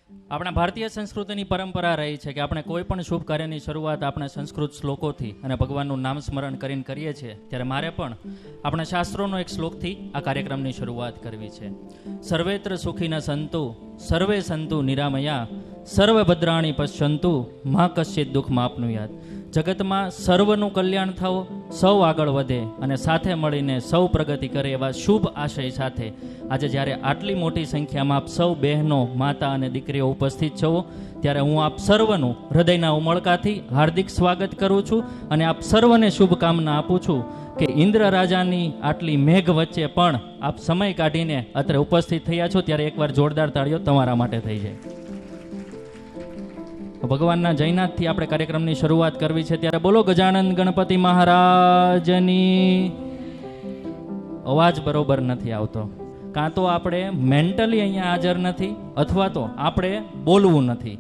આપણા ભારતીય સંસ્કૃતિની પરંપરા રહી છે કે આપણે કોઈ પણ શુભ કાર્યની શરૂઆત આપણે સંસ્કૃત શ્લોકોથી અને ભગવાનનું નામ સ્મરણ કરીને કરીએ છીએ. ત્યારે મારે પણ આપણા શાસ્ત્રોનો એક શ્લોકથી આ કાર્યક્રમની શરૂઆત કરવી છે. સર્વેત્ર સુખીના સંતુ સર્વે સંતુ નિરામયા સર્વભદ્રાણી પશ્યંતુ મા કશ્ચિત દુઃખ માપનુયાત. જગતમાં સર્વનું કલ્યાણ થવું, સૌ આગળ વધે અને સાથે મળીને સૌ પ્રગતિ કરે એવા શુભ આશય સાથે આજે જ્યારે આટલી મોટી સંખ્યામાં આપ સૌ બહેનો, માતા અને દીકરીઓ ઉપસ્થિત છો, ત્યારે હું આપ સર્વનું હૃદયના ઉમળકાથી હાર્દિક સ્વાગત કરું છું અને આપ સર્વને શુભકામના આપું છું કે ઇન્દ્ર રાજાની આટલી મેઘ વચ્ચે પણ આપ સમય કાઢીને અત્રે ઉપસ્થિત થયા છો. ત્યારે એકવાર જોરદાર તાળીઓ તમારા માટે થઈ જાય. ભગવાનના જયનાથથી આપણે કાર્યક્રમની શરૂઆત કરવી છે. ત્યારે બોલો ગજાનંદ ગણપતિ મહારાજની. અવાજ બરોબર નથી આવતો. કાં તો આપણે મેન્ટલી અહીંયા હાજર નથી અથવા તો આપણે બોલવું નથી.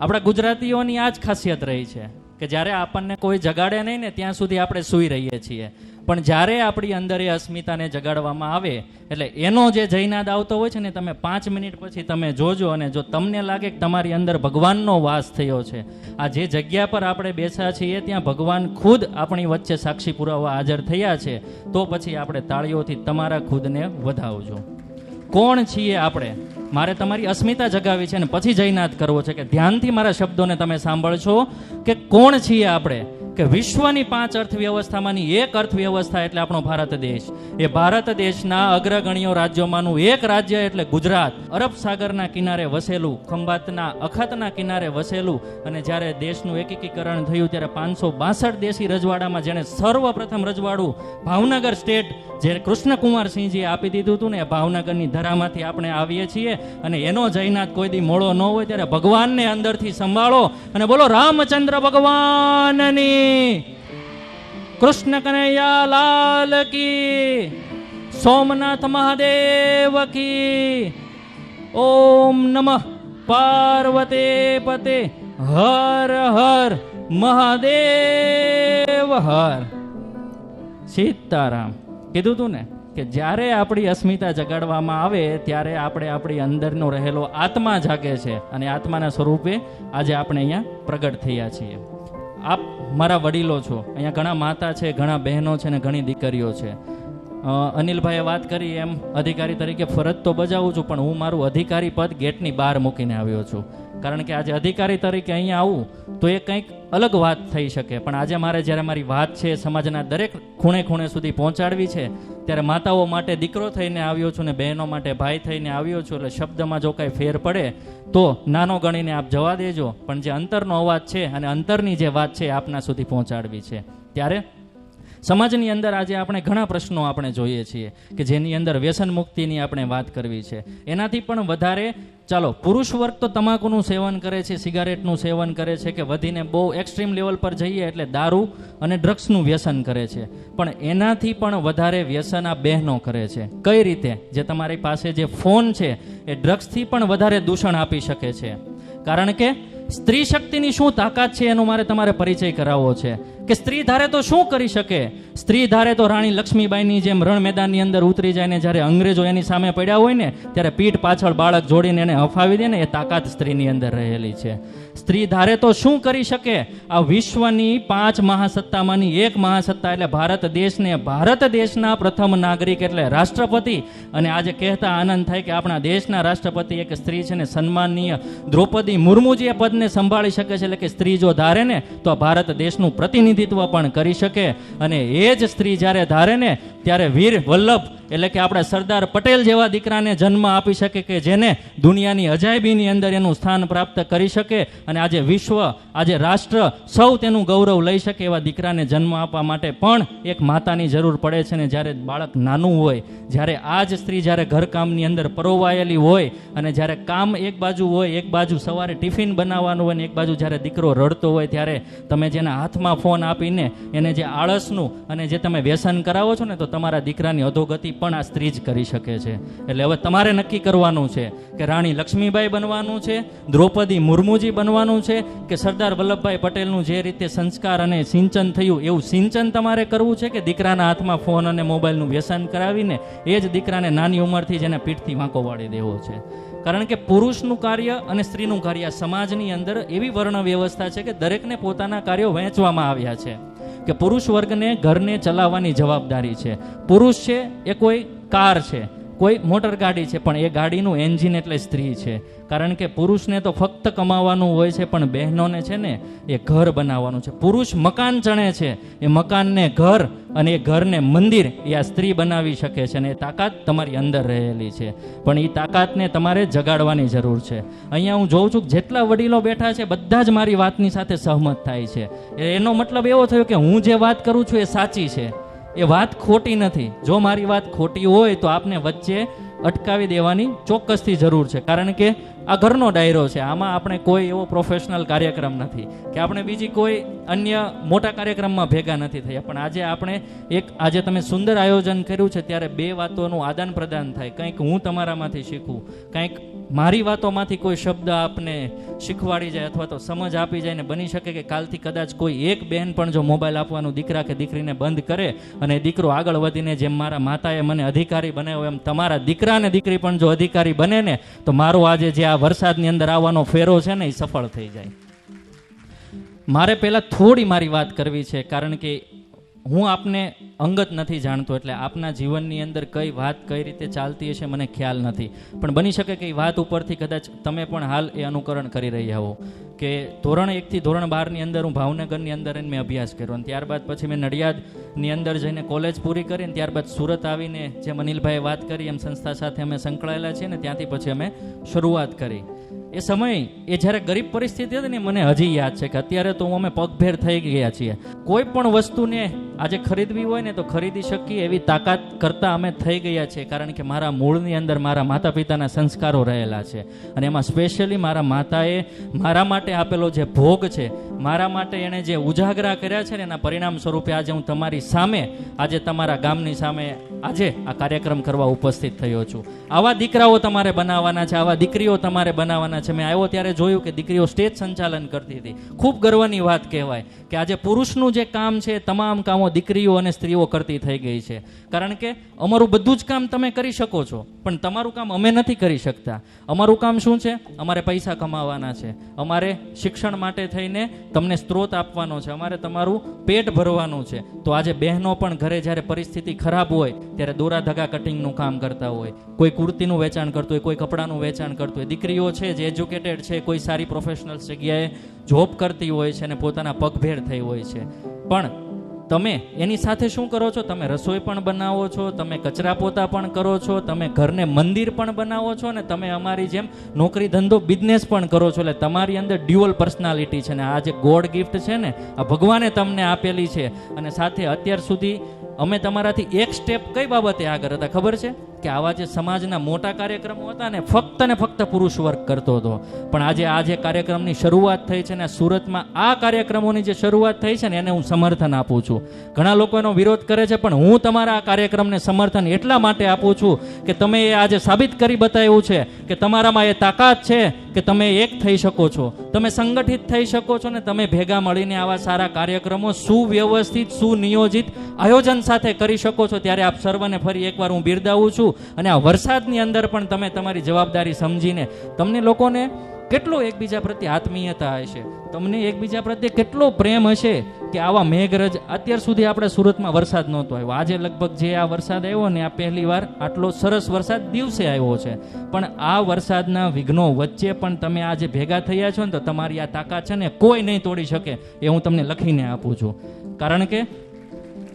આપણા ગુજરાતીઓની આ જ ખાસિયત રહી છે કે જ્યારે આપણને કોઈ જગાડે નહીં ને ત્યાં સુધી આપણે સૂઈ રહીએ છીએ, પણ જ્યારે આપણી અંદર એ અસ્મિતાને જગાડવામાં આવે એટલે એનો જે જયનાદ આવતો હોય છે ને, તમે 5 મિનિટ પછી તમે જોજો અને જો તમને લાગે કે તમારી અંદર ભગવાનનો વાસ થયો છે, આ જે જગ્યા પર આપણે બેસા છીએ ત્યાં ભગવાન ખુદ આપણી વચ્ચે સાક્ષી પુરાવા હાજર થયા છે, તો પછી આપણે તાળીઓથી તમારા ખુદને વધાવજો. કોણ છીએ આપણે? મારે તમારી અસ્મિતા જગાવી છે અને પછી જયનાદ કરવો છે કે ધ્યાનથી મારા શબ્દોને તમે સાંભળશો કે કોણ છીએ આપણે. કે વિશ્વની 5 અર્થવ્યવસ્થામાંની એક અર્થવ્યવસ્થા એટલે આપણો ભારત દેશ. એ ભારત દેશના અગ્રગણ્ય રાજ્યોમાંનું એક રાજ્ય એટલે ગુજરાત. અરબ સાગરના કિનારે વસેલું, ખંભાતના અખતના કિનારે વસેલું, અને જ્યારે દેશનું એકીકરણ થયું ત્યારે 562 દેશી રજવાડામાં જેણે સર્વપ્રથમ રજવાડું ભાવનગર સ્ટેટ જે કૃષ્ણકુમારસિંહજીએ આપી દીધું હતું ને, એ ભાવનગરની ધરામાંથી આપણે આવીએ છીએ અને એનો જયનાથ કોઈ દી મોડો ન હોય. ત્યારે ભગવાનને અંદરથી સંભાળો અને બોલો રામચંદ્ર ભગવાનની, કૃષ્ણ કનૈયા લાલ કી, સોમનાથ મહાદેવ કી. ઓમ નમઃ પાર્વતે પતે, હર હર મહાદેવ હર. સીતારામ. કીધું તું ને કે જ્યારે આપણી અસ્મિતા જગાડવામાં આવે ત્યારે આપણે આપણી અંદરનો રહેલો આત્મા જાગે છે અને આત્માના સ્વરૂપે આજે આપણે અહીંયા પ્રગટ થયા છીએ. આપ મારા વડીલો છો, અહીંયા ઘણા માતા છે, ઘણા બહેનો છે ને ઘણી દીકરીઓ છે. અનિલભાઈએ વાત કરી એમ અધિકારી તરીકે ફરજ તો બજાવું છું, પણ હું મારું અધિકારી પદ ગેટની બહાર મૂકીને આવ્યો છું. કારણ કે આજે અધિકારી તરીકે અહીંયા આવું તો એ કંઈક અલગ વાત થઈ શકે, પણ આજે મારે જ્યારે મારી વાત છે સમાજના દરેક ખૂણે ખૂણે સુધી પહોંચાડવી છે, ત્યારે માતાઓ માટે દીકરો થઈને આવ્યો છું ને બહેનો માટે ભાઈ થઈને આવ્યો છું. એટલે શબ્દમાં જો કાંઈ ફેર પડે તો નાનો ગણીને આપ જવા દેજો, પણ જે અંતરનો અવાજ છે અને અંતરની જે વાત છે આપના સુધી પહોંચાડવી છે. ત્યારે સમાજની અંદર આજે આપણે ઘણા પ્રશ્નો આપણે જોઈએ છીએ કે જેની અંદર વ્યસન મુક્તિની આપણે વાત કરવી છે. એનાથી પણ વધારે ચાલો, પુરુષ વર્ગ તો તમાકુનું સેવન કરે છે, સિગારેટનું સેવન કરે છે, કે વધીને બહુ એક્સ્ટ્રીમ લેવલ પર જઈએ એટલે દારૂ અને ડ્રગ્સનું વ્યસન કરે છે. પણ એનાથી પણ વધારે વ્યસન આ બહેનો કરે છે. કઈ રીતે? જે તમારી પાસે જે ફોન છે એ ડ્રગ્સથી પણ વધારે દૂષણ આપી શકે છે. કારણ કે સ્ત્રી શક્તિની શું તાકાત છે એનો મારે તમારે પરિચય કરાવવો છે કે સ્ત્રી ધારે તો શું કરી શકે. સ્ત્રી ધારે તો રાણી લક્ષ્મીબાઈની જેમ રણ મેદાનની અંદર ઉતરી જાય ને જ્યારે અંગ્રેજો એની સામે પડ્યા હોય ને ત્યારે પીઠ પાછળ બાળક જોડીને એને હફાવી દે ને, એ તાકાત સ્ત્રીની અંદર રહેલી છે. સ્ત્રી ધારે તો શું કરી શકે? આ વિશ્વની 5 મહાસત્તામાંની એક મહાસત્તા એટલે ભારત દેશને, ભારત દેશના પ્રથમ નાગરિક એટલે રાષ્ટ્રપતિ. અને આજે કહેતા આનંદ થાય કે આપણા દેશના રાષ્ટ્રપતિ એક સ્ત્રી છે ને, સન્માનનીય દ્રૌપદી મુર્મુજી એ પદને સંભાળી શકે છે. એટલે કે સ્ત્રી જો ધારે ને તો ભારત દેશનું પ્રતિનિધિત્વ પણ કરી શકે. અને એ જ સ્ત્રી જ્યારે ધારે ને ત્યારે વીર વલ્લભ એટલે કે આપણા સરદાર પટેલ જેવા દીકરાને જન્મ આપી શકે કે જેને દુનિયાની અજાયબીની અંદર એનું સ્થાન પ્રાપ્ત કરી શકે. અને આજે વિશ્વ, આજે રાષ્ટ્ર સૌ તેનું ગૌરવ લઈ શકે એવા દીકરાને જન્મ આપવા માટે પણ એક માતાની જરૂર પડે છે. ને જ્યારે બાળક નાનું હોય, જ્યારે આ જ સ્ત્રી જ્યારે ઘરકામની અંદર પરોવાયેલી હોય અને જ્યારે કામ એક બાજુ હોય, એક બાજુ સવારે ટિફિન બનાવવાનું હોય ને એક બાજુ જ્યારે દીકરો રડતો હોય, ત્યારે તમે જેના હાથમાં ફોન આપીને એને જે આળસનું અને જે તમે વ્યસન કરાવો છો ને, તો તમારા દીકરાની અધોગતિ પણ આ સ્ત્રી જ કરી શકે છે. એટલે હવે તમારે નક્કી કરવાનું છે કે રાણી લક્ષ્મીબાઈ બનવાનું છે, દ્રૌપદી મુર્મુજી બનવાનું છે, કે સરદાર વલ્લભભાઈ પટેલનું જે રીતે સંસ્કાર અને સિંચન થયું એવું સિંચન તમારે કરવું છે, કે દીકરાના હાથમાં ફોન અને મોબાઈલનું વ્યસન કરાવીને એ જ દીકરાને નાની ઉંમરથી જ એને પીઠથી વાંકો વાળી દેવો છે. કારણ કે પુરુષનું કાર્ય અને સ્ત્રીનું કાર્ય સમાજની અંદર એવી વર્ણ વ્યવસ્થા છે કે દરેકને પોતાના કાર્યો વહેંચવામાં આવ્યા છે કે પુરુષ વર્ગને ઘરને ચલાવવાની જવાબદારી છે. પુરુષ છે એ કોઈ કાર છે, કોઈ મોટર ગાડી છે, પણ એ ગાડીનું એન્જિન એટલે સ્ત્રી છે. કારણ કે પુરુષને તો ફક્ત કમાવાનું હોય છે, પણ બહેનોને છે ને એ ઘર બનાવવાનું છે. પુરુષ મકાન ચણે છે, એ મકાનને ઘર અને એ ઘરને મંદિર એ આ સ્ત્રી બનાવી શકે છે. અને એ તાકાત તમારી અંદર રહેલી છે, પણ એ તાકાતને તમારે જગાડવાની જરૂર છે. અહીંયા હું જોઉં છું જેટલા વડીલો બેઠા છે બધા જ મારી વાતની સાથે સહમત થાય છે. એનો મતલબ એવો થયો કે હું જે વાત કરું છું એ સાચી છે, એ વાત ખોટી નથી. જો મારી વાત ખોટી હોય તો આપને વચ્ચે અટકાવી દેવાની ચોક્કસથી જરૂર છે. કારણ કે આ ઘરનો ડાયરો છે, આમાં આપણે કોઈ એવો પ્રોફેશનલ કાર્યક્રમ નથી કે આપણે બીજી કોઈ અન્ય મોટા કાર્યક્રમમાં ભેગા નથી થયા. પણ આજે તમે સુંદર આયોજન કર્યું છે, ત્યારે બે વાતોનું આદાન પ્રદાન થાય. કંઈક હું તમારામાંથી શીખું, કંઈક મારી વાતોમાંથી કોઈ શબ્દ આપને શીખવાડી જાય અથવા તો સમજ આપી જાય. ને બની શકે કે કાલથી કદાચ કોઈ એક બહેન પણ જો મોબાઈલ આપવાનું દીકરા કે દીકરીને બંધ કરે અને દીકરો આગળ વધીને જેમ મારા માતાએ મને અધિકારી બનાવ્યો એમ તમારા દીકરા અને દીકરી પણ જો અધિકારી બને ને તો મારો આજે જે આ વરસાદની અંદર આવવાનો ફેરો છે ને એ સફળ થઈ જાય. મારે પહેલાં થોડી મારી વાત કરવી છે, કારણ કે હું આપને અંગત નથી જાણતો, એટલે આપના જીવનની અંદર કઈ વાત કઈ રીતે ચાલતી હશે મને ખ્યાલ નથી. પણ બની શકે કે એ વાત ઉપરથી કદાચ તમે પણ હાલ એ અનુકરણ કરી રહ્યા હો. કે ધોરણ 1 થી ધોરણ 12 ની અંદર હું ભાવનગરની અંદર મેં અભ્યાસ કર્યો, અને ત્યારબાદ પછી મેં નડિયાદની અંદર જઈને કોલેજ પૂરી કરી, અને ત્યારબાદ સુરત આવીને જેમ અનિલભાઈએ વાત કરી એમ સંસ્થા સાથે અમે સંકળાયેલા છીએ ને ત્યાંથી પછી અમે શરૂઆત કરી. એ સમય એ જ્યારે ગરીબ પરિસ્થિતિ હતી ને મને હજી યાદ છે કે અત્યારે તો અમે પગભેર થઈ ગયા છીએ. કોઈ પણ વસ્તુને આજે ખરીદવી હોય ને તો ખરીદી શકીએ એવી તાકાત કરતા અમે થઈ ગયા છીએ. કારણ કે મારા મૂળની અંદર મારા માતા પિતાના સંસ્કારો રહેલા છે, અને એમાં સ્પેશિયલી મારા માતાએ મારા માટે આપેલો જે ભોગ છે, મારા માટે એણે જે ઉજાગરા કર્યા છે ને એના પરિણામ સ્વરૂપે આજે હું તમારી સામે, આજે તમારા ગામની સામે આજે આ કાર્યક્રમ કરવા ઉપસ્થિત થયો છું. આવા દીકરાઓ તમારે બનાવવાના છે, આવા દીકરીઓ તમારે બનાવવાના છે. મેં આવ્યો ત્યારે જોયું કે દીકરીઓ સ્ટેજ સંચાલન કરતી હતી. ખૂબ ગર્વની વાત કહેવાય કે આજે પુરુષનું જે કામ છે તમામ કામો દીકરીઓ અને સ્ત્રીઓ કરતી થઈ ગઈ છે. કારણ કે અમારું બધું જ કામ તમે કરી શકો છો, પણ તમારું કામ અમે નથી કરી શકતા. અમારું કામ શું છે? અમારે પૈસા કમાવાના છે, અમારે શિક્ષણ માટે થઈને તમને સ્ત્રોત આપવાનો છે, અમારે તમારું પેટ ભરવાનું છે. તો આજે બહેનો પણ ઘરે જ્યારે પરિસ્થિતિ ખરાબ હોય ત્યારે દોરા ધગા કટિંગનું કામ કરતા હોય, કોઈ કુર્તીનું વેચાણ કરતું હોય, કોઈ કપડાનું વેચાણ કરતું હોય. દીકરીઓ છે જે એજ્યુકેટેડ છે, કોઈ સારી પ્રોફેશનલ જગ્યાએ જોબ કરતી હોય છે અને પોતાના પગભેર થઈ હોય છે. પણ તમે એની સાથે શું કરો છો? તમે રસોઈ પણ બનાવો છો, તમે કચરા પોતા પણ કરો છો, તમે ઘરને મંદિર પણ બનાવો છો, અને તમે અમારી જેમ નોકરી ધંધો બિઝનેસ પણ કરો છો. એટલે તમારી અંદર ડ્યુઅલ પર્સનાલિટી છે, ને આ જે ગોડ ગિફ્ટ છે ને આ ભગવાને તમને આપેલી છે. અને સાથે અત્યાર સુધી અમે તમારાથી એક સ્ટેપ કઈ બાબતે આગળ હતા ખબર છે? કે આવા જે સમાજના મોટા કાર્યક્રમો હતા ને ફક્ત પુરુષ વર્ગ કરતો હતો. પણ આજે આ જે કાર્યક્રમની શરૂઆત થઈ છે ને સુરતમાં આ કાર્યક્રમોની જે શરૂઆત થઈ છે ને એને હું સમર્થન આપું છું. ઘણા લોકો એનો વિરોધ કરે છે, પણ હું તમારા આ કાર્યક્રમને સમર્થન એટલા માટે આપું છું કે તમે એ આજે સાબિત કરી બતાવ્યું છે કે તમારામાં એ તાકાત છે કે તમે એક થઈ શકો છો, તમે સંગઠિત થઈ શકો છો, ને તમે ભેગા મળીને આવા સારા કાર્યક્રમો સુવ્યવસ્થિત સુનિયોજિત આયોજન સાથે કરી શકો છો. ત્યારે આપ સર્વને ફરી એકવાર હું બિરદાવું છું. અને આ વરસાદની અંદર પણ તમે તમારી જવાબદારી સમજીને, તમને લોકોને કેટલો એકબીજા પ્રત્યે આત્મીયતા હશે, તમને એકબીજા પ્રત્યે કેટલો પ્રેમ હશે કે આવા મેઘરજ અત્યાર સુધી આપણે સુરતમાં વરસાદ નહોતો આવ્યો. આજે લગભગ જે આ વરસાદ આવ્યો ને આ પહેલી વાર આટલો સરસ વરસાદ દિવસે આવ્યો છે. પણ આ વરસાદના વિઘ્નો વચ્ચે પણ તમે આજે ભેગા થયા છો ને તો તમારી આ તાકાત છે ને કોઈ નહીં તોડી શકે, એ હું તમને લખીને આપું છું. કારણ કે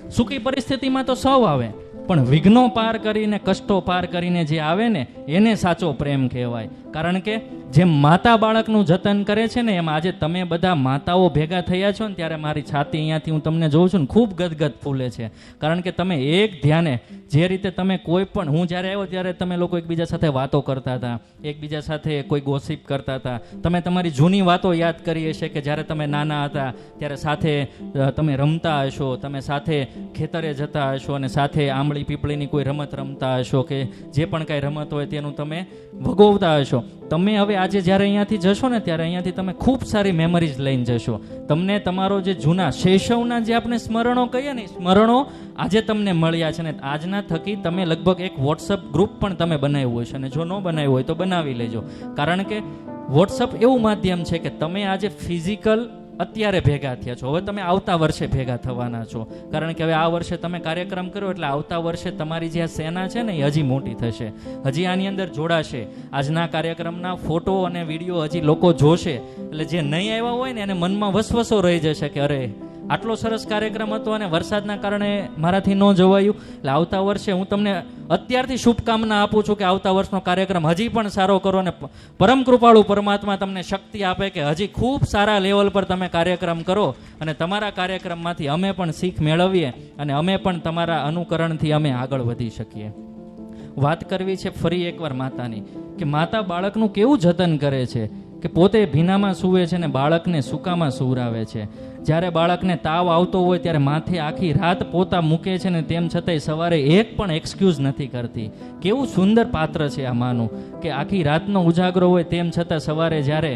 સુખી પરિસ્થિતિમાં તો સૌ આવે, પણ વિઘ્નો પાર કરીને કષ્ટો પાર કરીને જે આવે ને એને સાચો પ્રેમ કહેવાય. કારણ કે જેમ માતા બાળકનું જતન કરે છે ને એમ આજે તમે બધા માતાઓ ભેગા થયા છો ને ત્યારે મારી છાતી અહીંયાથી હું તમને જોઉં છું ને ખૂબ ગદગદ ફૂલે છે. કારણ કે તમે એક ધ્યાને જે રીતે તમે કોઈ પણ, હું જ્યારે આવ્યો ત્યારે તમે લોકો એકબીજા સાથે વાતો કરતા હતા, એકબીજા સાથે કોઈ ગોસિપ કરતા હતા, તમે તમારી જૂની વાતો યાદ કરી હશે કે જ્યારે તમે નાના હતા ત્યારે સાથે તમે રમતા હશો, તમે સાથે ખેતરે જતા હશો અને સાથે આંબળી પીપળીની કોઈ રમત રમતા હશો કે જે પણ કાંઈ રમત હોય તેનું તમે ભોગવતા હશો. છો, તમે હવે આજે જ્યારે અહીંયાથી જશો ને ત્યારે અહીંયાથી તમે ખૂબ સારી મેમરીઝ લઈને જશો. તમને તમારો જે જૂના શૈશવના જે આપણે સ્મરણો કહીએ ને, સ્મરણો આજે તમને મળ્યા છે ને આજના થકી તમે લગભગ એક વોટ્સઅપ ગ્રુપ પણ તમે બનાવ્યું હશે, અને જો ન બનાવ્યું હોય તો બનાવી લેજો. કારણ કે વોટ્સઅપ એવું માધ્યમ છે કે તમે આજે ફિઝિકલ અત્યારે ભેગા થયા છો, હવે તમે આવતા વર્ષે ભેગા થવાના છો. કારણ કે હવે આ વર્ષે તમે કાર્યક્રમ કર્યો એટલે આવતા વર્ષે તમારી જે આ સેના છે ને એ હજી મોટી થશે, હજી આની અંદર જોડાશે. આજના કાર્યક્રમના ફોટો અને વિડીયો હજી લોકો જોશે, એટલે જે નહીં આવ્યા હોય ને એને મનમાં વસવસો રહી જશે કે અરે આટલો સરસ કાર્યક્રમ હતો અને વરસાદના કારણે મારાથી ન જવાયું. એટલે આવતા વર્ષે હું તમને અત્યારથી શુભકામના આપું છું કે આવતા વર્ષનો કાર્યક્રમ હજી પણ સારો કરો, અને પરમ કૃપાળુ પરમાત્મા તમને શક્તિ આપે કે હજી ખૂબ સારા લેવલ પર તમે કાર્યક્રમ કરો, અને તમારા કાર્યક્રમમાંથી અમે પણ શીખ મેળવીએ અને અમે પણ તમારા અનુકરણથી અમે આગળ વધી શકીએ. વાત કરવી છે ફરી એકવાર માતાની, કે માતા બાળકનું કેવું જતન કરે છે, કે પોતે ભીનામાં સૂવે છે ને બાળકને સૂકામાં સૂવરાવે છે. જ્યારે બાળકને તાવ આવતો હોય ત્યારે માથે આખી રાત પોતા મૂકે છે ને તેમ છતાંય સવારે એક પણ એક્સક્યુઝ નથી કરતી. કેવું સુંદર પાત્ર છે આ માનું, કે આખી રાતનો ઉજાગરો હોય તેમ છતાં સવારે જ્યારે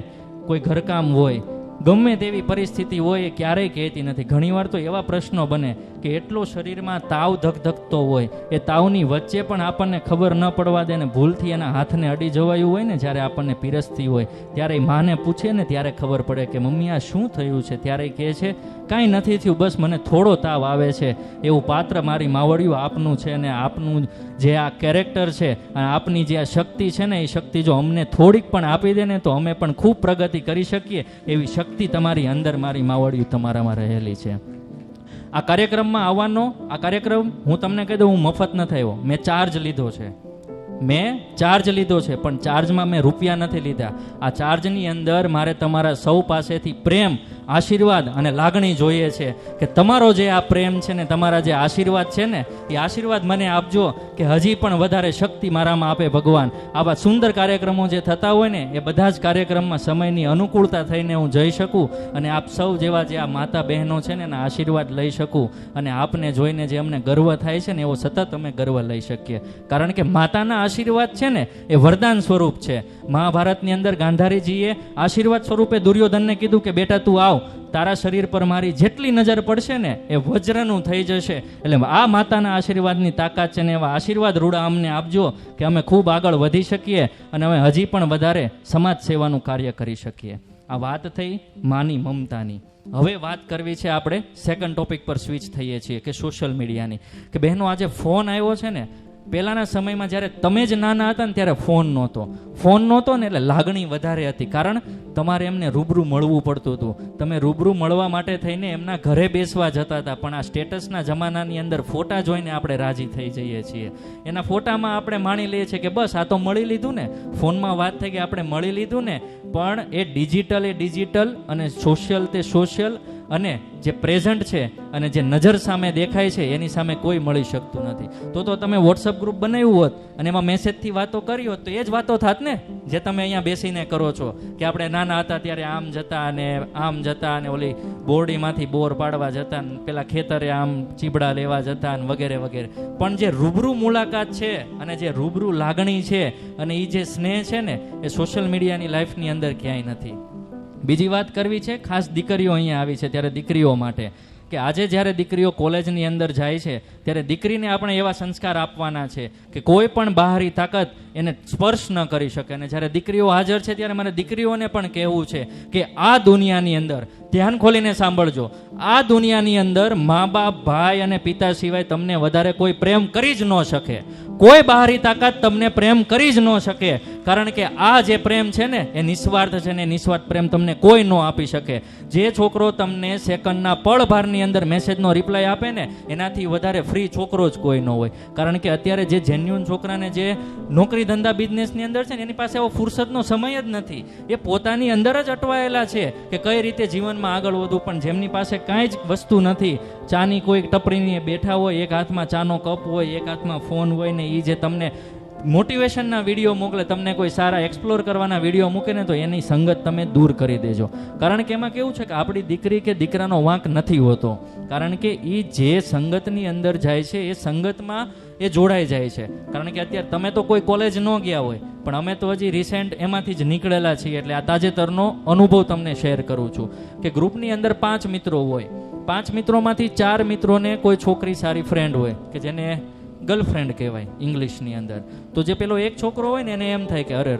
કોઈ ઘરકામ હોય, ગમે તેવી પરિસ્થિતિ હોય એ ક્યારેય કહેતી નથી. ઘણીવાર તો એવા પ્રશ્નો બને કે એટલો શરીરમાં તાવ ધકધકતો હોય, એ તાવની વચ્ચે પણ આપણને ખબર ન પડવા દે ને ભૂલથી એના હાથને અડી જવાયું હોય ને, જ્યારે આપણને પીરસતી હોય ત્યારે માને પૂછે ને ત્યારે ખબર પડે કે મમ્મી આ શું થયું છે, ત્યારે કહે છે કાંઈ નથી થયું, બસ મને થોડો તાવ આવે છે. એવું પાત્ર મારી માવડિયું આપનું છે, અને આપનું જે આ કેરેક્ટર છે, આપની જે આ શક્તિ છે ને, એ શક્તિ જો અમને થોડીક પણ આપી દે ને તો અમે પણ ખૂબ પ્રગતિ કરી શકીએ. એવી શક્તિ તમારી અંદર મારી માવડિયું તમારામાં રહેલી છે. આ કાર્યક્રમમાં આવવાનો, આ કાર્યક્રમ હું તમને કહી દઉં, હું મફત ન થયો, મેં ચાર્જ લીધો છે. પણ ચાર્જમાં મેં રૂપિયા નથી લીધા. આ ચાર્જની અંદર મારે તમારા સૌ પાસેથી પ્રેમ, આશીર્વાદ અને લાગણી જોઈએ છે, કે તમારો જે આ પ્રેમ છે ને, તમારા જે આશીર્વાદ છે ને, એ આશીર્વાદ મને આપજો કે હજી પણ વધારે શક્તિ મારામાં આપે ભગવાન. આવા સુંદર કાર્યક્રમો જે થતા હોય ને, એ બધા જ કાર્યક્રમમાં સમયની અનુકૂળતા થઈને હું જઈ શકું, અને આપ સૌ જેવા જે આ માતા બહેનો છે ને એના આશીર્વાદ લઈ શકું, અને આપને જોઈને જે અમને ગર્વ થાય છે ને એવો સતત અમે ગર્વ લઈ શકીએ. કારણ કે માતાના આશીર્વાદ છે ને એ વરદાન સ્વરૂપ છે. મહાભારતની અંદર ગાંધારીજીએ આશીર્વાદ સ્વરૂપે દુર્યોધનને કીધું કે બેટા તું આવ, તારા શરીર પર મારી જેટલી નજર પડશે ને એ વજ્રનું થઈ જશે. એટલે આ માતાના આશીર્વાદની તાકાત છે ને, એવા આશીર્વાદ રૂડા અમને આપજો કે અમે ખૂબ આગળ વધી શકીએ અને અમે હજી પણ વધારે સમાજ સેવાનું કાર્ય કરી શકીએ. આ વાત થઈ માની મમતાની. હવે વાત કરવી છે આપણે સેકન્ડ ટોપિક પર સ્વિચ થઈએ છીએ, કે સોશિયલ મીડિયાની. કે બહેનો આજે ફોન આવ્યો છે ને, પહેલાના સમયમાં જ્યારે તમે જ નાના હતા ને ત્યારે ફોન નહોતો ને, એટલે લાગણી વધારે હતી. કારણ તમારે એમને રૂબરૂ મળવું પડતું હતું. તમે રૂબરૂ મળવા માટે થઈને એમના ઘરે બેસવા જતા હતા. પણ આ સ્ટેટસના જમાનાની અંદર ફોટા જોઈને આપણે રાજી થઈ જઈએ છીએ. એના ફોટામાં આપણે માણી લઈએ છીએ કે બસ આ તો મળી લીધું ને, ફોનમાં વાત થઈ કે આપણે મળી લીધું ને. પણ એ ડિજિટલ અને સોશિયલ તે સોશિયલ, અને જે પ્રેઝન્ટ છે અને જે નજર સામે દેખાય છે એની સામે કોઈ મળી શકતું નથી. તો તમે વોટ્સઅપ ગ્રુપ બનાવ્યું હોત અને એમાં મેસેજથી વાતો કરી હોત તો એ જ વાતો થાત ને જે તમે અહીંયા બેસીને કરો છો, કે આપણે નાના હતા ત્યારે આમ જતા અને ઓલી બોરડીમાંથી બોર પાડવા જતા ને પેલા ખેતરે આમ ચીબડા લેવા જતા ને વગેરે વગેરે. પણ જે રૂબરૂ મુલાકાત છે અને જે રૂબરૂ લાગણી છે અને એ જે સ્નેહ છે ને, એ સોશિયલ મીડિયાની લાઈફની અંદર ક્યાંય નથી. બીજી વાત કરવી છે, ખાસ દીકરીઓ અહીંયા આવી છે ત્યારે દીકરીઓ માટે, કે આજે જ્યારે દીકરીઓ કોલેજની અંદર જાય છે ત્યારે દીકરીને આપણે એવા સંસ્કાર આપવાના છે કે કોઈ પણ બહારી તાકાત એને સ્પર્શ ન કરી શકે. અને જ્યારે દીકરીઓ હાજર છે ત્યારે મારે દીકરીઓને પણ કહેવું છે કે આ દુનિયાની અંદર ધ્યાન ખોલીને સાંભળજો, આ દુનિયાની અંદર મા બાપ, ભાઈ અને પિતા સિવાય તમને વધારે કોઈ પ્રેમ કરી જ ન શકે. કોઈ બહારી તાકાત તમને પ્રેમ કરી જ ન શકે. કારણ કે આ જે પ્રેમ છે ને એ નિસ્વાર્થ છે ને, નિસ્વાર્થ પ્રેમ તમને કોઈ ન આપી શકે. જે છોકરો તમને સેકન્ડના પળભારની અંદર મેસેજનો રિપ્લાય આપે ને, એનાથી વધારે ફ્રી છોકરો જ કોઈ ન હોય. કારણ કે અત્યારે જે જેન્યુન છોકરાને જે નોકરી ધંધા બિઝનેસની અંદર છે ને, એની પાસે એવો ફુરસદનો સમય જ નથી. એ પોતાની અંદર જ અટવાયેલા છે કે કઈ રીતે જીવનમાં આગળ વધવું. પણ જેમની પાસે કાંઈ જ વસ્તુ નથી, ચાની કોઈ ટપરીની બેઠા હોય, એક હાથમાં ચાનો કપ હોય, એક હાથમાં ફોન હોય ને, એ જે તમને મોટિવેશનના વિડીયો મોકલે, તમને કોઈ સારા એક્સપ્લોર કરવાના વિડીયો મૂકે ને, તો એની સંગત તમે દૂર કરી દેજો. કારણ કે એમાં કેવું છે કે આપણી દીકરી કે દીકરાનો વાંક નથી હોતો. કારણ કે એ જે સંગતની અંદર જાય છે એ સંગતમાં એ જોડાઈ જાય છે. કારણ કે અત્યારે તમે તો કોઈ કોલેજ ન ગયા હોય, પણ અમે તો હજી રિસેન્ટ એમાંથી જ નીકળેલા છીએ, એટલે આ તાજેતરનો અનુભવ તમને શેર કરું છું કે ગ્રુપની અંદર 5 મિત્રો હોય. 5 મિત્રોમાંથી 4 મિત્રોને કોઈ છોકરી સારી ફ્રેન્ડ હોય કે જેને ગર્લફ્રેન્ડ કહેવાય ઇંગ્લિશની અંદર. તો જે પેલો એક છોકરો હોય ને એને એમ થાય કે અરે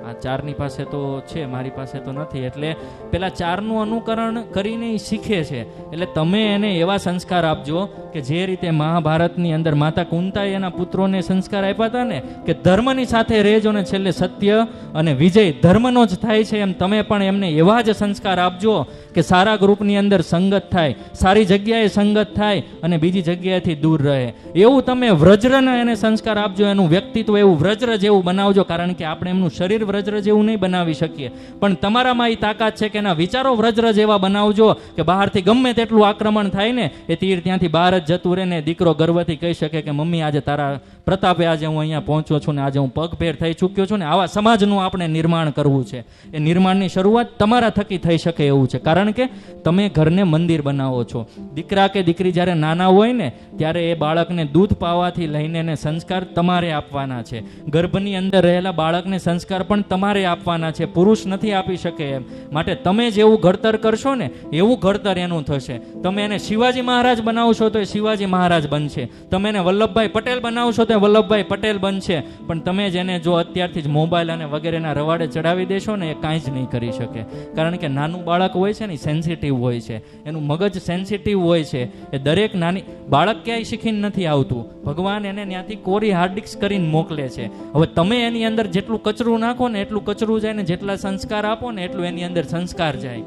આ 4ની પાસે તો છે, મારી પાસે તો નથી. એટલે પેલા 4નું અનુકરણ કરીને એ શીખે છે. એટલે તમે એને એવા સંસ્કાર આપજો કે જે રીતે મહાભારતની અંદર માતા કુંતાએ એના પુત્રોને સંસ્કાર આપ્યા હતા ને કે ધર્મની સાથે રહેજો ને છેલ્લે સત્ય અને વિજય ધર્મનો જ થાય છે, એમ તમે પણ એમને એવા જ સંસ્કાર આપજો કે સારા ગ્રુપની અંદર સંગત થાય, સારી જગ્યાએ સંગત થાય અને બીજી જગ્યાએથી દૂર રહે. એવું તમે વ્રજ્રના એને સંસ્કાર આપજો, એનું વ્યક્તિત્વ એવું વ્રજ્ર જેવું બનાવજો. કારણ કે આપણે એમનું શરીર વ્રજ્ર જેવું નહીં બનાવી શકીએ, પણ તમારામાં એ તાકાત છે કે એના વિચારો વ્રજ્ર જેવા બનાવજો કે બહારથી ગમે તેટલું આક્રમણ થાય ને એ તીર ત્યાંથી બહાર જ જતું રહે ને દીકરો ગર્વથી કહી શકે કે મમ્મી આજે તારા પ્રતાપે આજે હું અહીંયા પહોંચ્યો છું ને આજે હું પગભેર થઈ ચૂક્યો છું ને. આવા સમાજનું આપણે નિર્માણ કરવું છે. એ નિર્માણની શરૂઆત તમારા થકી થઈ શકે એવું છે. કારણ કે તમે ઘરને મંદિર બનાવો છો. દીકરા કે દીકરી જ્યારે નાના હોય ને ત્યારે એ બાળકને દૂધ પાવાથી લઈને એને સંસ્કાર તમારે આપવાના છે. ગર્ભની અંદર રહેલા બાળકને સંસ્કાર પણ તમારે આપવાના છે, પુરુષ નથી આપી શકે એમ. માટે તમે જેવું ઘડતર કરશો ને એવું ઘડતર એનું થશે. તમે એને શિવાજી મહારાજ બનાવશો તો એ શિવાજી મહારાજ બનશે. તમે એને વલ્લભભાઈ પટેલ બનાવશો તો એ વલ્લભભાઈ પટેલ બનશે. પણ તમે જેને જો અત્યારથી જ મોબાઈલ અને વગેરેના રવાડે ચડાવી દેશો ને એ કાંઈ જ નહીં કરી શકે. કારણ કે નાનું બાળક હોય છે ને એ સેન્સિટિવ હોય છે, એનું મગજ સેન્સિટિવ હોય છે. એ દરેક નાની બાળક ક્યાંય શીખીને નથી આવતું, ભગવાન એને ત્યાંથી કોરી હાર્ડ ડિસ્ક કરીને મોકલે છે. હવે તમે એની અંદર જેટલું કચરું નાખો ને એટલું કચરું જાય ને જેટલા સંસ્કાર આપો ને એટલું એની અંદર સંસ્કાર જાય.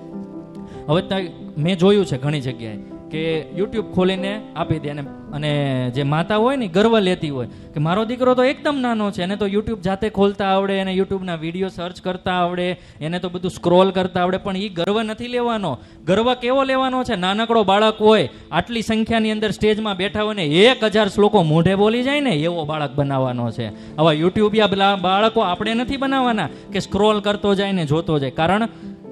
હવે મેં જોયું છે ઘણી જગ્યાએ કે યુટ્યુબ ખોલીને આપી દે અને જે માતા હોય ને ગર્વ લેતી હોય કે મારો દીકરો તો એકદમ નાનો છે, એને તો યુટ્યુબ જાતે ખોલતા આવડે, એને યુટ્યુબના વિડીયો સર્ચ કરતા આવડે, એને તો બધું સ્ક્રોલ કરતા આવડે. પણ એ ગર્વ નથી લેવાનો. ગર્વ કેવો લેવાનો છે? નાનકડો બાળક હોય, આટલી સંખ્યાની અંદર સ્ટેજમાં બેઠા હોય ને 1000 શ્લોકો મોઢે બોલી જાય ને એવો બાળક બનાવવાનો છે. આવા યુટ્યુબિયા બાળકો આપણે નથી બનાવવાના કે સ્ક્રોલ કરતો જાય ને જોતો જાય. કારણ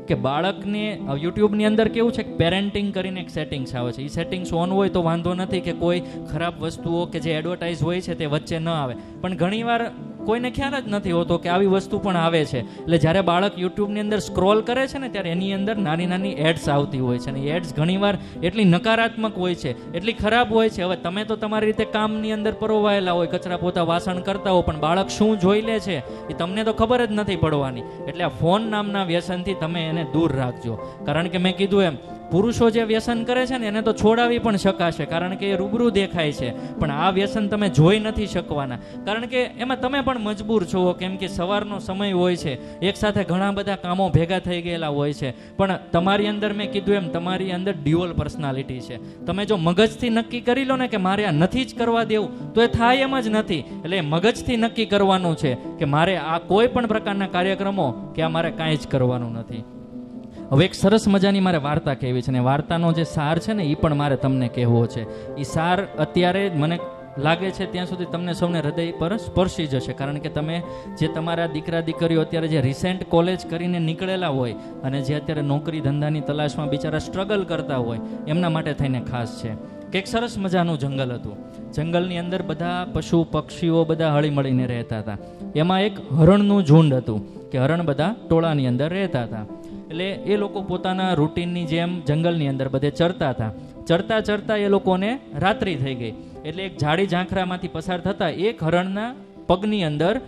કે બાળકને યુટ્યુબની અંદર કેવું છે કે પેરેન્ટિંગ કરીને એક સેટિંગ્સ આવે છે. એ સેટિંગ્સ ઓન હોય તો વાંધો નથી કે કોઈ ખરાબ વસ્તુઓ કે જે એડવર્ટાઇઝ હોય છે તે વચ્ચે ન આવે. પણ ઘણીવાર કોઈને ખ્યાલ જ નથી હોતો કે આવી વસ્તુ પણ આવે છે. એટલે જ્યારે બાળક યુટ્યુબની અંદર સ્ક્રોલ કરે છે ને ત્યારે એની અંદર નાની નાની એડ્સ આવતી હોય છે. અને એ એડ્સ ઘણીવાર એટલી નકારાત્મક હોય છે, એટલી ખરાબ હોય છે. હવે તમે તો તમારી રીતે કામની અંદર પરોવાયેલા હોય, કચરા પોતા વાસણ કરતા હો, પણ બાળક શું જોઈ લે છે એ તમને તો ખબર જ નથી પડવાની. એટલે આ ફોન નામના વ્યસનથી તમે એને દૂર રાખજો. કારણ કે મેં કીધું એમ પુરુષો જે વ્યસન કરે છે ને એને તો છોડાવી પણ શકાશે, કારણ કે એ રૂબરૂ દેખાય છે. પણ આ વ્યસન તમે જોઈ નથી શકવાના, કારણ કે એમાં તમે પણ મજબૂર છો. કેમ કે સવારનો સમય હોય છે, એક સાથે ઘણા બધા કામો ભેગા થઈ ગયેલા હોય છે. પણ તમારી અંદર મેં કીધું એમ તમારી અંદર ડ્યુઅલ પર્સનાલિટી છે. તમે જો મગજથી નક્કી કરી લો ને કે મારે આ નથી જ કરવા દેવું તો એ થાય એમ જ નથી. એટલે મગજથી નક્કી કરવાનું છે કે મારે આ કોઈ પણ પ્રકારના કાર્યક્રમો કે આ મારે કાંઈ જ કરવાનું નથી. હવે એક સરસ મજાની મારે વાર્તા કહેવી છે, ને વાર્તાનો જે સાર છે ને એ પણ મારે તમને કહેવો છે. એ સાર અત્યારે મને લાગે છે ત્યાં સુધી તમને સૌને હૃદય પર સ્પર્શી જશે. કારણ કે તમે જે તમારા દીકરા દીકરીઓ અત્યારે જે રિસેન્ટ કોલેજ કરીને નીકળેલા હોય અને જે અત્યારે નોકરી ધંધાની તલાશમાં બિચારા સ્ટ્રગલ કરતા હોય એમના માટે થઈને ખાસ છે કે એક સરસ મજાનું જંગલ હતું. જંગલની અંદર બધા પશુ પક્ષીઓ બધા હળીમળીને રહેતા હતા. એમાં એક હરણનું ઝુંડ હતું કે હરણ બધા ટોળાની અંદર રહેતા હતા. એટલે એ લોકો પોતાના રૂટીનની જેમ જંગલની અંદર બધે ચરતા હતા. ચરતા ચરતા એ લોકોને રાત્રિ થઈ ગઈ. એટલે એક ઝાડી ઝાંખરામાંથી પસાર થતા એક હરણના પગની અંદર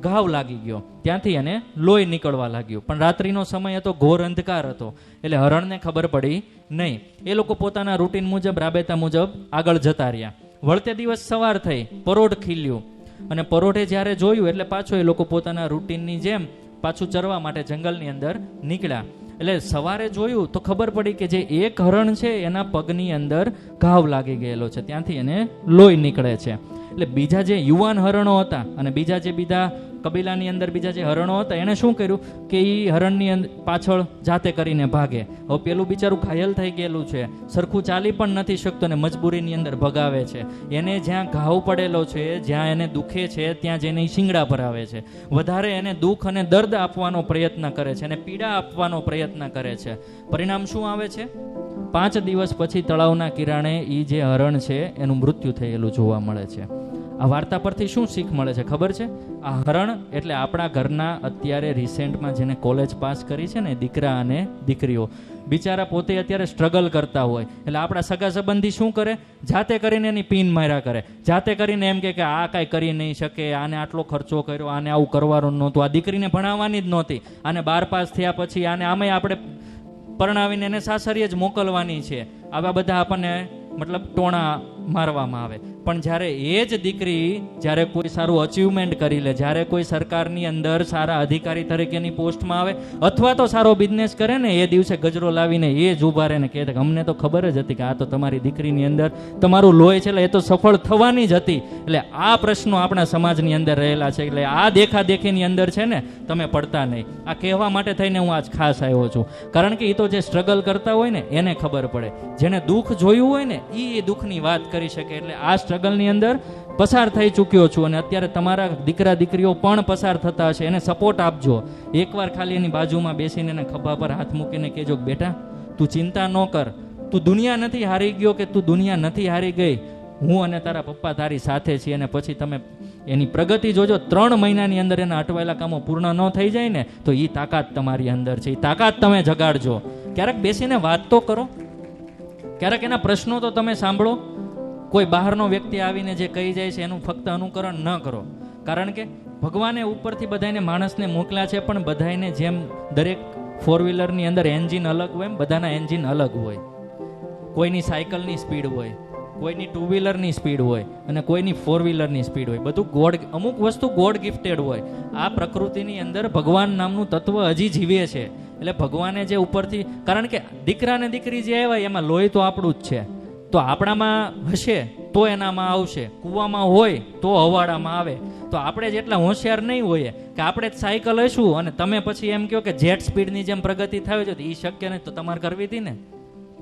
ઘાવ લાગી ગયો. ત્યાંથી એને લોહી નીકળવા લાગ્યું. પણ રાત્રિનો સમય હતો, ઘોર અંધકાર હતો, એટલે હરણને ખબર પડી નહીં. એ લોકો પોતાના રૂટીન મુજબ રાબેતા મુજબ આગળ જતા રહ્યા. વળતે દિવસ સવાર થઈ, પરોઢ ખીલ્યું અને પરોઢે જ્યારે જોયું એટલે પાછો એ લોકો પોતાના રૂટીનની જેમ પાછું ચરવા માટે જંગલની અંદર નીકળ્યા. એટલે સવારે જોયું તો ખબર પડી કે જે એક હરણ છે એના પગની અંદર ઘાવ લાગી ગયેલો છે, ત્યાંથી એને લોહી નીકળે છે. એટલે બીજા જે યુવાન હરણો હતા અને બીજા જે કબીલાની અંદર બીજા જે હરણો હતા એને શું કર્યું કે એ હરણની પાછળ જાતે કરીને ભાગે. હવે પેલું બિચારું ઘાયલ થઈ ગયેલું છે, સરખું ચાલી પણ નથી શકતો ને મજબૂરીની અંદર ભગાવે છે. એને જ્યાં ઘાવ પડેલો છે, જ્યાં એને દુખે છે ત્યાં જઈને શિંગડા ભરાવે છે. વધારે એને દુઃખ અને દર્દ આપવાનો પ્રયત્ન કરે છે અને પીડા આપવાનો પ્રયત્ન કરે છે. પરિણામ શું આવે છે? 5 દિવસ પછી તળાવના કિરાણે એ જે હરણ છે એનું મૃત્યુ થયેલું જોવા મળે છે. આ વાર્તા પરથી શું શીખ મળે છે ખબર છે? આ હરણ એટલે આપણા ઘરના અત્યારે રિસેન્ટમાં જેને કોલેજ પાસ કરી છે ને દીકરા અને દીકરીઓ, બિચારા પોતે અત્યારે સ્ટ્રગલ કરતા હોય, એટલે આપણા સગા સંબંધી શું કરે? જાતે કરીને એની પીન માર્યા કરે, જાતે કરીને એમ કે આ કાંઈ કરી નહીં શકે, આને આટલો ખર્ચો કર્યો, આને આવું કરવાનું નહોતું, આ દીકરીને ભણાવવાની જ નહોતી, આને 12 પાસ થયા પછી આને આમે આપણે પરણાવીને એને સાસરીએ જ મોકલવાની છે. આવા બધા આપણને મતલબ ટોણા મારવામાં આવે. પણ જ્યારે એ જ દીકરી જ્યારે કોઈ સારું અચીવમેન્ટ કરી લે, જ્યારે કોઈ સરકારની અંદર સારા અધિકારી તરીકેની પોસ્ટમાં આવે અથવા તો સારો બિઝનેસ કરે ને, એ દિવસે ગજરો લાવીને એ જ ઊભા રહે ને કહે કે અમને તો ખબર જ હતી કે આ તો તમારી દીકરીની અંદર તમારું લોહી છે, એટલે એ તો સફળ થવાની જ હતી. એટલે આ પ્રશ્નો આપણા સમાજની અંદર રહેલા છે, એટલે આ દેખાદેખીની અંદર છે ને તમે પડતા નહીં. આ કહેવા માટે થઈને હું આજ ખાસ આવ્યો છું, કારણ કે એ તો જે સ્ટ્રગલ કરતા હોય ને એને ખબર પડે, જેને દુઃખ જોયું હોય ને એ દુઃખની વાત કરી શકે. એટલે આ સ્ટ્રગલની અંદર પસાર થઈ ચૂક્યો છું અને અત્યારે તમારા દીકરા દીકરીઓ પણ પસાર થતા હશે, એને સપોર્ટ આપજો. એકવાર ખાલી એની બાજુમાં બેસીને એને ખભા પર હાથ મૂકીને કહેજો કે બેટા તું ચિંતા ન કર, તું દુનિયા નથી હારી ગયો કે તું દુનિયા નથી હારી ગઈ, હું અને તારા પપ્પા તારી સાથે છીએ. અને પછી તમે એની પ્રગતિ જોજો, 3 મહિનાની અંદર એના અટવાયેલા કામો પૂર્ણ ન થઈ જાય ને તો એ તાકાત તમારી અંદર છે, એ તાકાત તમે જગાડજો. ક્યારેક બેસીને વાત તો કરો, ક્યારેક એના પ્રશ્નો તો તમે સાંભળો. કોઈ બહારનો વ્યક્તિ આવીને જે કહી જાય છે એનું ફક્ત અનુકરણ ન કરો, કારણ કે ભગવાને ઉપરથી બધાને માણસને મોકલ્યા છે, પણ બધાને જેમ દરેક 4-વ્હીલરની અંદર એન્જિન અલગ હોય એમ બધાના એન્જિન અલગ હોય. કોઈની સાયકલની સ્પીડ હોય, કોઈની 2-વ્હીલરની સ્પીડ હોય અને કોઈની 4-વ્હીલરની સ્પીડ હોય. બધું ગોડ, અમુક વસ્તુ ગોડ ગિફ્ટેડ હોય. આ પ્રકૃતિની અંદર ભગવાન નામનું તત્વ હજી જીવે છે. એટલે ભગવાને જે ઉપરથી, કારણ કે દીકરા ને દીકરી જે આવ્યા એમાં લોહી તો આપણું જ છે, તો આપણામાં હશે તો એનામાં આવશે, કૂવામાં હોય તો હવાડામાં આવે. તો આપણે જેટલા હોશિયાર નહીં હોઈએ કે આપણે જ સાયકલ હશું અને તમે પછી એમ કહો કે જેટ સ્પીડની જેમ પ્રગતિ થાય છે, તો એ શક્ય નહીં. તો તમારે કરવી હતી ને,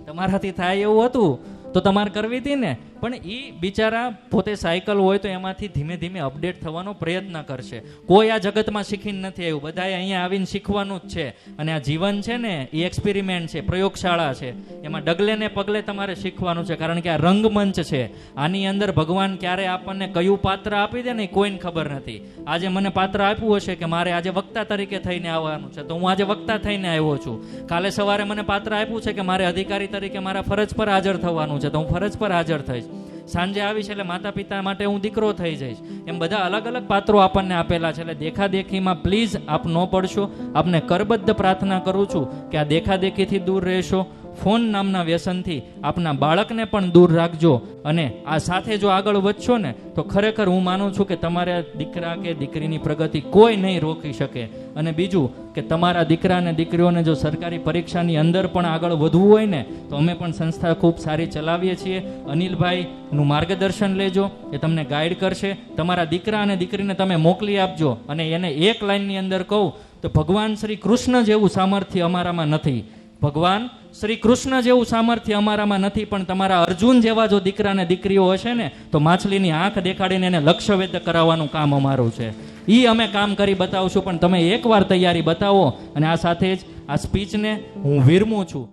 તમારાથી થાય એવું હતું તો તમારે કરવી હતી ને. પણ એ બિચારા પોતે સાયકલ હોય તો એમાંથી ધીમે ધીમે અપડેટ થવાનો પ્રયત્ન કરશે. કોઈ આ જગતમાં શીખીને નથી આવ્યું, બધાએ અહીંયા આવીને શીખવાનું જ છે. અને આ જીવન છે ને એ એક્સપેરિમેન્ટ છે, પ્રયોગશાળા છે, એમાં ડગલે ને પગલે તમારે શીખવાનું છે. કારણ કે આ રંગમંચ છે, આની અંદર ભગવાન ક્યારે આપણને કયું પાત્ર આપી દે ને એ કોઈને ખબર નથી. આજે મને પાત્ર આપ્યું હશે કે મારે આજે વક્તા તરીકે થઈને આવવાનું છે, તો હું આજે વક્તા થઈને આવ્યો છું. કાલે સવારે મને પાત્ર આપ્યું છે કે મારે અધિકારી તરીકે મારા ફરજ પર હાજર થવાનું છે, તો હું ફરજ પર હાજર થઈશ. સાંજે આવીશ એટલે માતા પિતા માટે હું દીકરો થઈ જઈશ. એમ બધા અલગ અલગ પાત્રો આપણને આપેલા છે. એટલે દેખાદેખીમાં પ્લીઝ આપ ન પડશો. આપને કરબદ્ધ પ્રાર્થના કરું છું કે આ દેખાદેખીથી દૂર રહેશો. ફોન નામના વ્યસનથી આપના બાળકને પણ દૂર રાખજો. અને આ સાથે જો આગળ વધશો ને તો ખરેખર હું માનું છું કે તમારા દીકરા કે દીકરીની પ્રગતિ કોઈ નહીં રોકી શકે. અને બીજું કે તમારા દીકરા અને દીકરીઓને જો સરકારી પરીક્ષાની અંદર પણ આગળ વધવું હોય ને તો અમે પણ સંસ્થા ખૂબ સારી ચલાવીએ છીએ. અનિલભાઈનું માર્ગદર્શન લેજો, એ તમને ગાઈડ કરશે. તમારા દીકરા અને દીકરીને તમે મોકલી આપજો અને એને એક લાઈનની અંદર કહું તો ભગવાન શ્રી કૃષ્ણ જેવું સામર્થ્ય અમારામાં નથી, ભગવાન શ્રી કૃષ્ણ જેવું સામર્થ્ય અમારામાં નથી, પણ તમારા અર્જુન જેવા જો દીકરા અને દીકરીઓ હશે ને તો માછલીની આંખ દેખાડીને એને લક્ષ્યવેધ કરાવવાનું કામ અમારું છે. એ અમે કામ કરી બતાવશું, પણ તમે એકવાર તૈયારી બતાવો. અને આ સાથે જ આ સ્પીચને હું વિરમું છું.